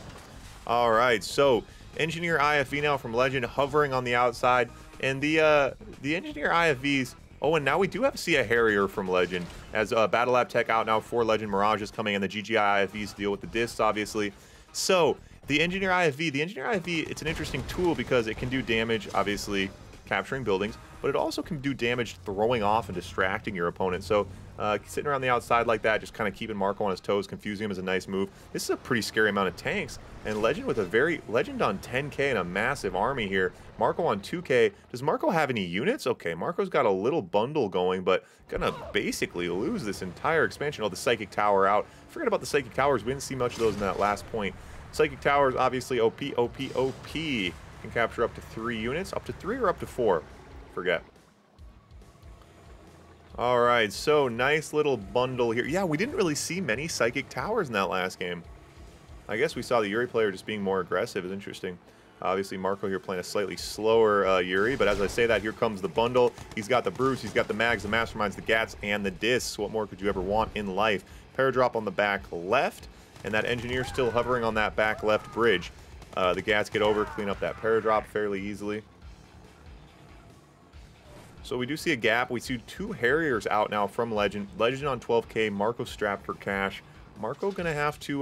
All right, so Engineer IFV now from Legend, hovering on the outside. And the Engineer IFVs... Oh, and now we do have to see a Harrier from Legend. As Battle Lab Tech out now for Legend, Mirage is coming, and the GGI IFVs deal with the discs, obviously. So, the Engineer IFV, it's an interesting tool because it can do damage, obviously, capturing buildings, but it also can do damage throwing off and distracting your opponent. So, sitting around the outside like that, just kind of keeping Marko on his toes, confusing him is a nice move. This is a pretty scary amount of tanks, and Legend with Legend on 10k and a massive army here. Marko on 2k. Does Marko have any units? Okay, Marko's got a little bundle going, but gonna basically lose this entire expansion. Oh, the Psychic Tower out. Forget about the Psychic Towers. We didn't see much of those in that last point. Psychic Towers, obviously OP. Can capture up to 3 units. Up to 3 or up to 4? Forget. Alright, so nice little bundle here. Yeah, we didn't really see many Psychic Towers in that last game. I guess we saw the Yuri player just being more aggressive. It's interesting. Obviously, Marko here playing a slightly slower Yuri, but as I say that, here comes the bundle. He's got the Bruce, he's got the Mags, the Masterminds, the Gats, and the Discs. What more could you ever want in life? Paradrop on the back left, and that Engineer still hovering on that back left bridge. The Gats get over, clean up that Paradrop fairly easily. So we do see a gap. We see 2 Harriers out now from Legend. Legend on 12k, Marko strapped for cash. Marko gonna have to,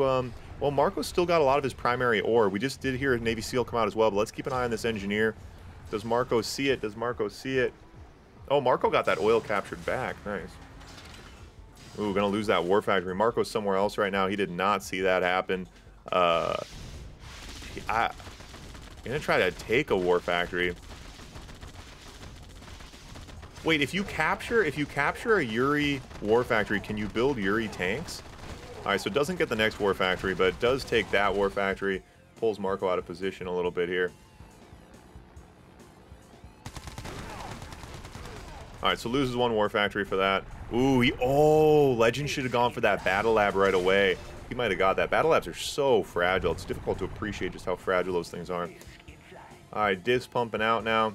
well, Marko's still got a lot of his primary ore. We just did hear a Navy SEAL come out as well, but let's keep an eye on this Engineer. Does Marko see it? Does Marko see it? Oh, Marko got that oil captured back. Nice. Ooh, gonna lose that War Factory. Marko's somewhere else right now. He did not see that happen. I'm gonna try to take a War Factory. Wait, if you capture a Yuri War Factory, can you build Yuri tanks? Alright, so it doesn't get the next War Factory, but it does take that War Factory. Pulls Marko out of position a little bit here. All right, so loses 1 War Factory for that. Ooh, oh, Legend should have gone for that Battle Lab right away. He might have got that. Battle Labs are so fragile. It's difficult to appreciate just how fragile those things are. All right, Div's pumping out now.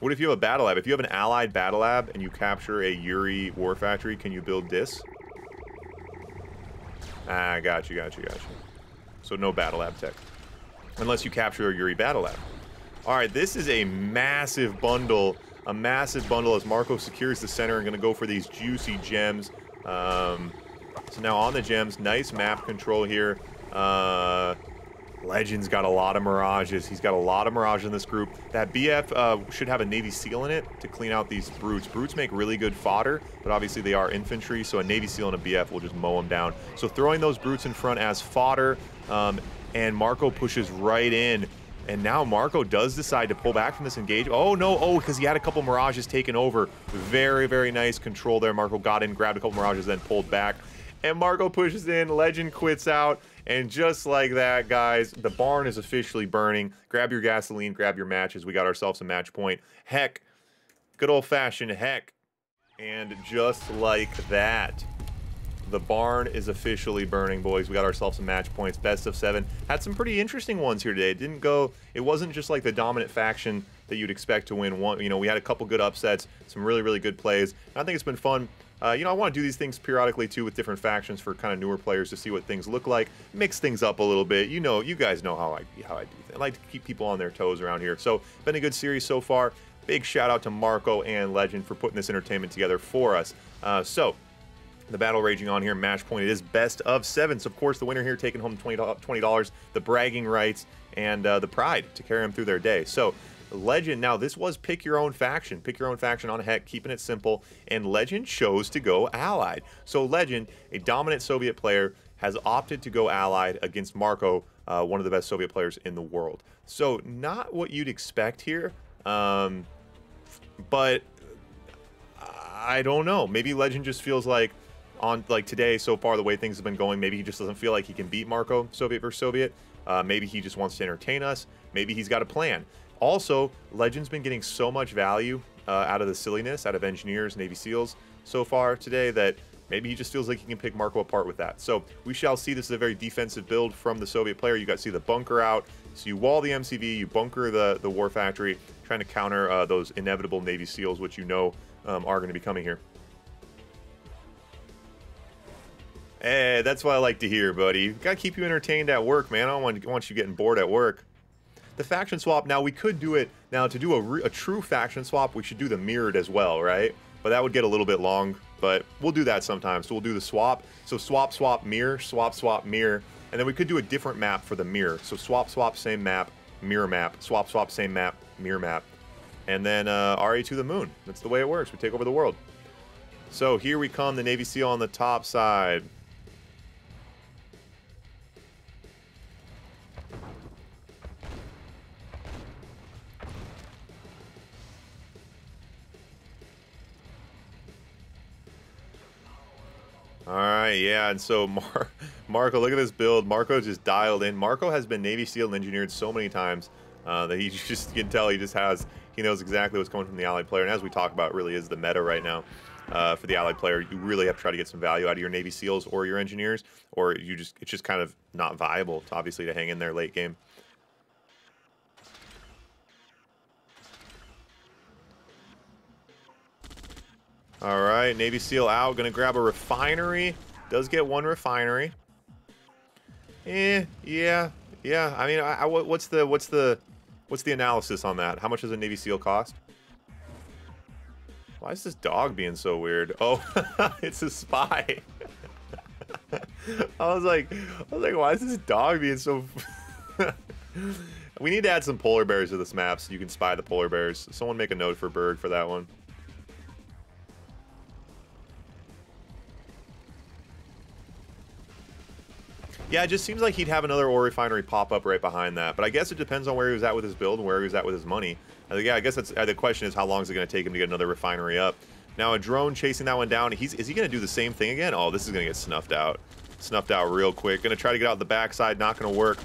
What if you have a Battle Lab? If you have an allied Battle Lab and you capture a Yuri War Factory, can you build Dis? Ah, got you. So no Battle Lab tech. Unless you capture a Yuri Battle Lab. All right, this is a massive bundle. A massive bundle as Marko secures the center and going to go for these juicy gems. So now on the gems, nice map control here. Legend's got a lot of Mirages. He's got a lot of Mirage in this group. That BF should have a Navy SEAL in it to clean out these Brutes. Brutes make really good fodder, but obviously they are infantry, so a Navy SEAL and a BF will just mow them down. So throwing those Brutes in front as fodder, and Marko pushes right in. And now Marko does decide to pull back from this engagement. Oh, no. Oh, because he had a couple Mirages taken over. Very, very nice control there. Marko got in, grabbed a couple Mirages, then pulled back. And Marko pushes in. Legend quits out. And just like that, guys, the barn is officially burning. Grab your gasoline, grab your matches. We got ourselves a match point. Heck. Good old-fashioned heck. And just like that, the barn is officially burning, boys. We got ourselves some match points, best of 7. Had some pretty interesting ones here today. It wasn't just like the dominant faction that you'd expect to win. You know, we had a couple good upsets, some really, really good plays. And I think it's been fun. You know, I want to do these things periodically too with different factions for kind of newer players to see what things look like, mix things up a little bit. You know, you guys know how I do things. I like to keep people on their toes around here. So, been a good series so far. Big shout out to Marko and Legend for putting this entertainment together for us. So, the battle raging on here, match point. It is best of 7. So, of course, the winner here taking home $20, the bragging rights, and the pride to carry them through their day. So, Legend, now this was pick your own faction. Pick your own faction on Heck, keeping it simple. And Legend chose to go allied. So, Legend, a dominant Soviet player, has opted to go allied against Marko, one of the best Soviet players in the world. So, not what you'd expect here. But I don't know. Maybe Legend just feels like today so far, the way things have been going, maybe he just doesn't feel like he can beat Marko, Soviet versus Soviet. Maybe he just wants to entertain us. Maybe he's got a plan. Also, Legend's been getting so much value out of the silliness, out of engineers, Navy SEALs so far today, that maybe he just feels like he can pick Marko apart with that. So we shall see. This is a very defensive build from the Soviet player. You got to see the bunker out. So you wall the MCV, you bunker the War Factory, trying to counter those inevitable Navy SEALs, which you know are going to be coming here. Hey, that's what I like to hear, buddy. Gotta keep you entertained at work, man. I don't want you getting bored at work. The faction swap, now we could do it. Now, to do a true faction swap, we should do the mirrored as well, right? But that would get a little bit long, but we'll do that sometimes. So we'll do the swap. So swap, swap, mirror, swap, swap, mirror. And then we could do a different map for the mirror. So swap, swap, same map, mirror map. Swap, swap, same map, mirror map. And then RA to the moon. That's the way it works. We take over the world. So here we come, the Navy SEAL on the top side. All right, yeah, and so Marko, look at this build. Marko just dialed in. Marko has been Navy SEAL and engineered so many times that you can tell he knows exactly what's coming from the allied player. And as we talk about, it really is the meta right now for the allied player. You really have to try to get some value out of your Navy SEALs or your engineers, or it's just kind of not viable, obviously, to hang in there late game. All right, Navy SEAL out. Gonna grab a refinery. Does get one refinery. Yeah. I mean, what's the analysis on that? How much does a Navy SEAL cost? Why is this dog being so weird? Oh, it's a spy. I was like, why is this dog being so? We need to add some polar bears to this map so you can spy the polar bears. Someone make a note for Berg for that one. Yeah, it just seems like he'd have another ore refinery pop up right behind that. But I guess it depends on where he was at with his build and where he was at with his money. Yeah, I guess that's the question is how long is it going to take him to get another refinery up? Now a drone chasing that one down. Is he going to do the same thing again? Oh, this is going to get snuffed out. Snuffed out real quick. Going to try to get out the backside. Not going to work.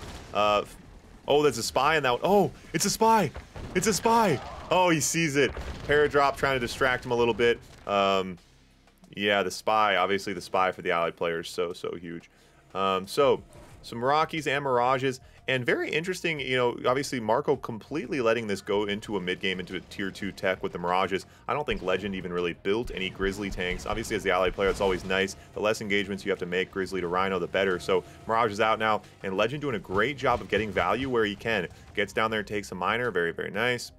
Oh, there's a spy in that one. Oh, it's a spy. It's a spy. Oh, he sees it. Paradrop trying to distract him a little bit. Yeah, the spy. Obviously, the spy for the allied players so huge. So some Rockies and Mirages, and very interesting, you know, obviously Marko completely letting this go into a mid-game, into a tier 2 tech with the Mirages. I don't think Legend even really built any Grizzly tanks. Obviously, as the allied player, it's always nice. The less engagements you have to make Grizzly to Rhino, the better. So Mirage is out now, and Legend doing a great job of getting value where he can. Gets down there, takes a miner, very, very nice.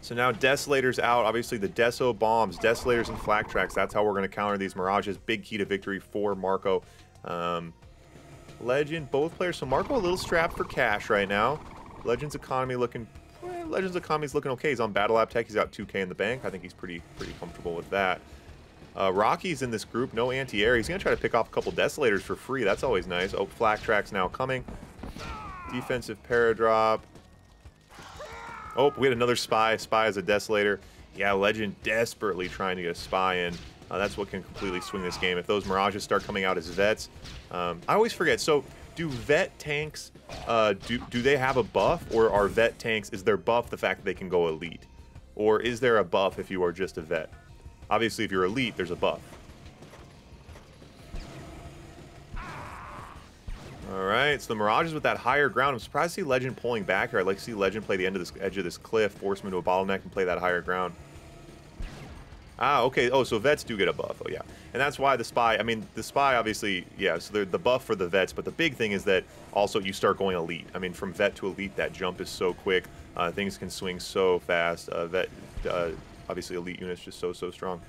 So now Desolator's out. Obviously, the Deso bombs, Desolators, and Flak Tracks. That's how we're going to counter these Mirages. Big key to victory for Marko. Legend, both players. So Marko a little strapped for cash right now. Legend's economy looking... Legend's economy's looking okay. He's on Battle Lab Tech. He's got 2K in the bank. I think he's pretty comfortable with that. Rocky's in this group. No anti-air. He's going to try to pick off a couple Desolators for free. That's always nice. Oh, Flak Tracks now coming. Defensive Paradrop. Oh, we had another spy. Spy as a Desolator. Yeah, Legend desperately trying to get a spy in. That's what can completely swing this game. If those Mirages start coming out as Vets. I always forget. So, do Vet tanks, do they have a buff? Or are Vet tanks, is their buff the fact that they can go Elite? Or is there a buff if you are just a Vet? Obviously, if you're Elite, there's a buff. Alright, so the Mirages with that higher ground. I'm surprised to see Legend pulling back here. I'd like to see Legend play the edge of this cliff, force him into a bottleneck, and play that higher ground. Ah, okay. Oh, so Vets do get a buff. Oh, yeah. And that's why the Spy, I mean, the Spy obviously, yeah, so they're the buff for the Vets, but the big thing is that also you start going Elite. I mean, from Vet to Elite, that jump is so quick. Things can swing so fast. Obviously, Elite units just so strong.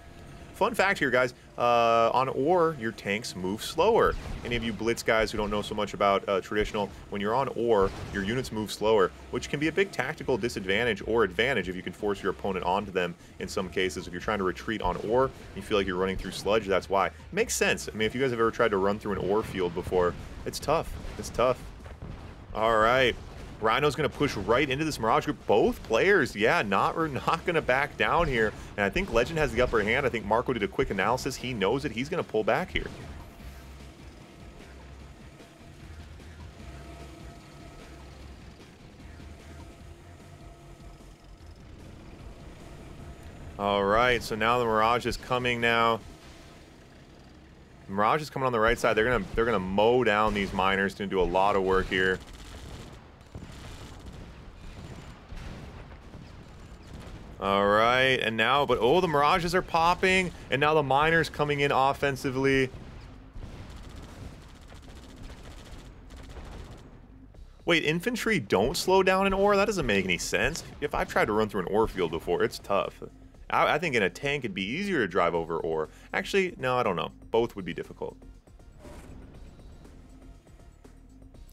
Fun fact here, guys. On Ore, your tanks move slower. Any of you Blitz guys who don't know so much about traditional, when you're on Ore, your units move slower, which can be a big tactical disadvantage or advantage if you can force your opponent onto them in some cases. If you're trying to retreat on Ore, you feel like you're running through sludge, that's why. It makes sense. I mean, if you guys have ever tried to run through an Ore field before, it's tough. It's tough. All right. Rhino's going to push right into this Mirage group. Both players, yeah, not going to back down here. And I think Legend has the upper hand. I think Marko did a quick analysis. He knows it. He's going to pull back here. All right, so now the Mirage is coming now. The Mirage is coming on the right side. They're gonna mow down these miners. Going to do a lot of work here. All right, and now, but oh, the Mirages are popping, and now the miners coming in offensively. Wait, infantry don't slow down in Ore? That doesn't make any sense. If I've tried to run through an Ore field before, it's tough. I think in a tank it'd be easier to drive over Ore. Actually, no, I don't know. Both would be difficult.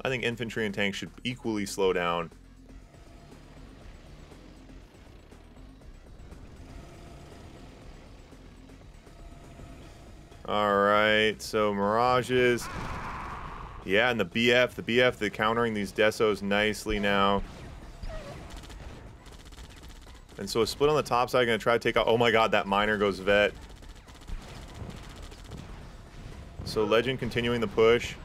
I think infantry and tanks should equally slow down. All right, so Mirages. Yeah, and the BF, they're countering these Desos nicely now. And so a split on the top side, going to try to take out... Oh my god, that miner goes Vet. So Legend continuing the push.